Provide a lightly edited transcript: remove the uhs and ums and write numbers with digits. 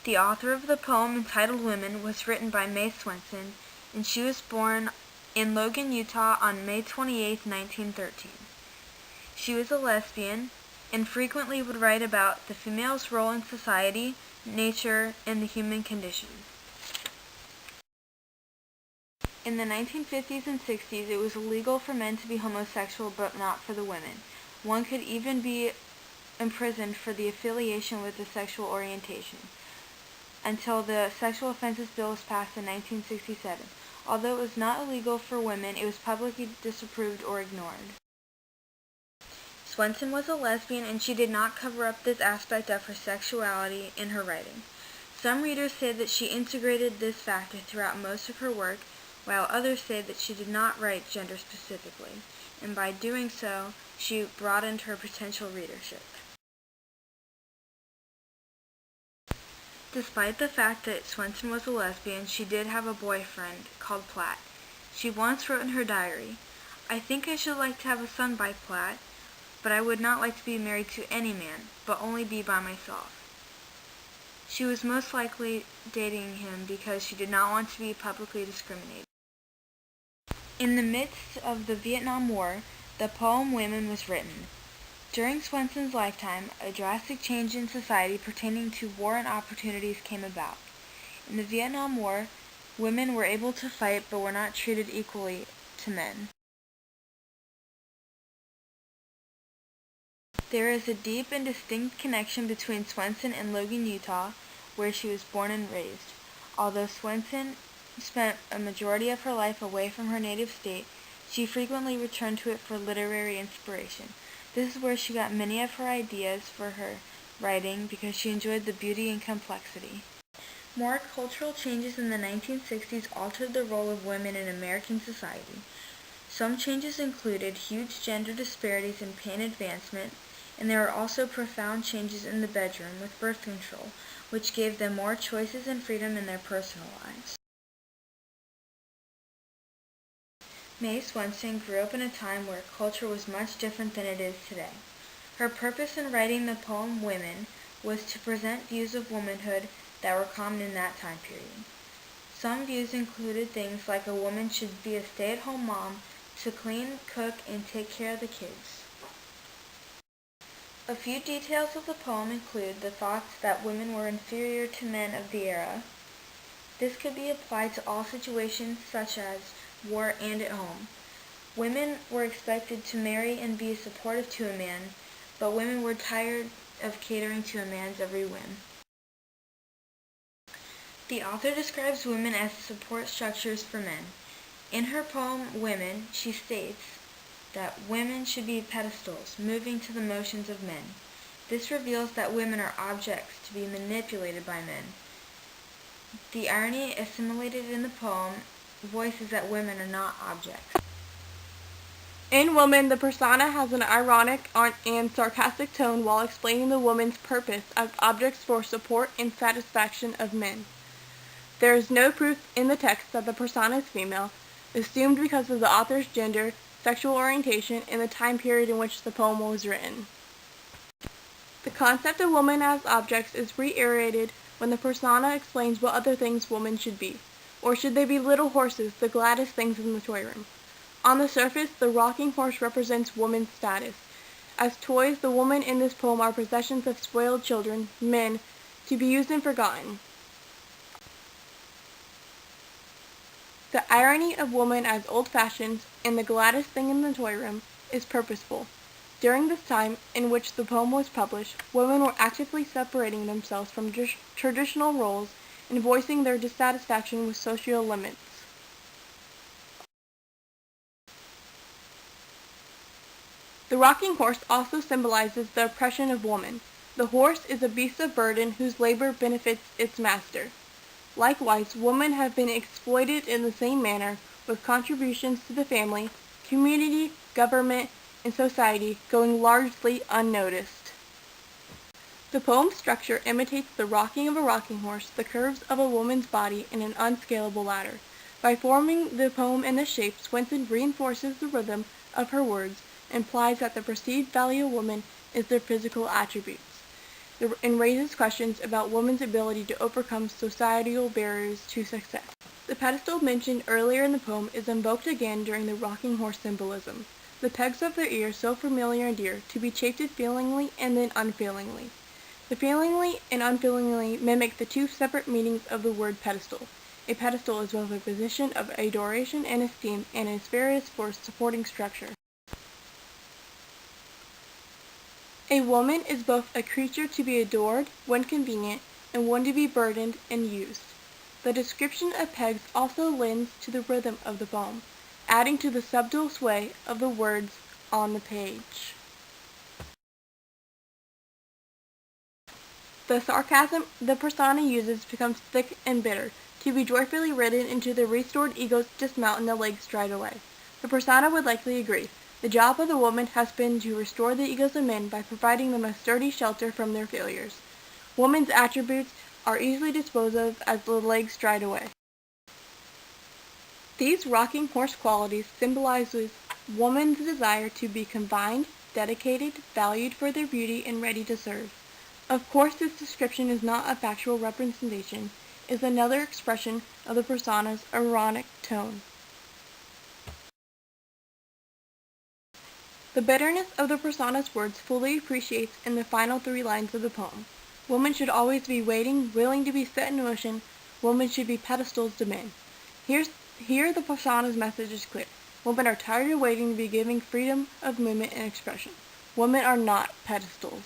The author of the poem entitled Women was written by May Swenson, and she was born in Logan, Utah on May 28, 1913. She was a lesbian and frequently would write about the female's role in society, nature, and the human condition. In the 1950s and 60s, it was illegal for men to be homosexual, but not for the women. One could even be imprisoned for the affiliation with the sexual orientation, until the Sexual Offenses Bill was passed in 1967. Although it was not illegal for women, it was publicly disapproved or ignored. Swenson was a lesbian, and she did not cover up this aspect of her sexuality in her writing. Some readers say that she integrated this factor throughout most of her work, while others say that she did not write gender specifically, and by doing so, she broadened her potential readership. Despite the fact that Swenson was a lesbian, she did have a boyfriend called Platt. She once wrote in her diary, "I think I should like to have a son by Platt, but I would not like to be married to any man, but only be by myself." She was most likely dating him because she did not want to be publicly discriminated. In the midst of the Vietnam War, the poem Women was written. During Swenson's lifetime, a drastic change in society pertaining to war and opportunities came about. In the Vietnam War, women were able to fight but were not treated equally to men. There is a deep and distinct connection between Swenson and Logan, Utah, where she was born and raised. Although Swenson spent a majority of her life away from her native state, she frequently returned to it for literary inspiration. This is where she got many of her ideas for her writing because she enjoyed the beauty and complexity. More cultural changes in the 1960s altered the role of women in American society. Some changes included huge gender disparities in pay and advancement, and there were also profound changes in the bedroom with birth control, which gave them more choices and freedom in their personal lives. May Swenson grew up in a time where culture was much different than it is today. Her purpose in writing the poem Women was to present views of womanhood that were common in that time period. Some views included things like a woman should be a stay-at-home mom to clean, cook, and take care of the kids. A few details of the poem include the thoughts that women were inferior to men of the era. This could be applied to all situations such as war and at home. Women were expected to marry and be supportive to a man, but women were tired of catering to a man's every whim. The author describes women as support structures for men. In her poem Women, she states that women should be pedestals, moving to the motions of men. This reveals that women are objects to be manipulated by men. The irony assimilated in the poem voices that women are not objects. In Woman, the persona has an ironic and sarcastic tone while explaining the woman's purpose as objects for support and satisfaction of men. There is no proof in the text that the persona is female, assumed because of the author's gender, sexual orientation, and the time period in which the poem was written. The concept of woman as objects is reiterated when the persona explains what other things women should be. Or should they be little horses, the gladdest things in the toy room? On the surface, the rocking horse represents woman's status. As toys, the women in this poem are possessions of spoiled children, men, to be used and forgotten. The irony of woman as old-fashioned and the gladdest thing in the toy room is purposeful. During this time in which the poem was published, women were actively separating themselves from traditional roles and voicing their dissatisfaction with social limits. The rocking horse also symbolizes the oppression of woman. The horse is a beast of burden whose labor benefits its master. Likewise, women have been exploited in the same manner, with contributions to the family, community, government, and society going largely unnoticed. The poem's structure imitates the rocking of a rocking horse, the curves of a woman's body, and an unscalable ladder. By forming the poem in this shape, Swenson reinforces the rhythm of her words and implies that the perceived value of woman is their physical attributes. and raises questions about women's ability to overcome societal barriers to success. The pedestal mentioned earlier in the poem is invoked again during the rocking horse symbolism. The pegs of their ears so familiar and dear, to be chafed feelingly and then unfeelingly. The feelingly and unfeelingly mimic the two separate meanings of the word pedestal. A pedestal is both a position of adoration and esteem and its various for supporting structure. A woman is both a creature to be adored when convenient and one to be burdened and used. The description of pegs also lends to the rhythm of the poem, adding to the subtle sway of the words on the page. The sarcasm the persona uses becomes thick and bitter, to be joyfully ridden into the restored ego's dismount and the legs stride away. The persona would likely agree. The job of the woman has been to restore the egos of men by providing them a sturdy shelter from their failures. Woman's attributes are easily disposed of as the legs stride away. These rocking horse qualities symbolizes woman's desire to be combined, dedicated, valued for their beauty, and ready to serve. Of course, this description is not a factual representation, it is another expression of the persona's ironic tone. The bitterness of the persona's words fully appreciates in the final 3 lines of the poem. Woman should always be waiting, willing to be set in motion. Woman should be pedestals to men. Here the persona's message is clear. Women are tired of waiting to be given freedom of movement and expression. Women are not pedestals.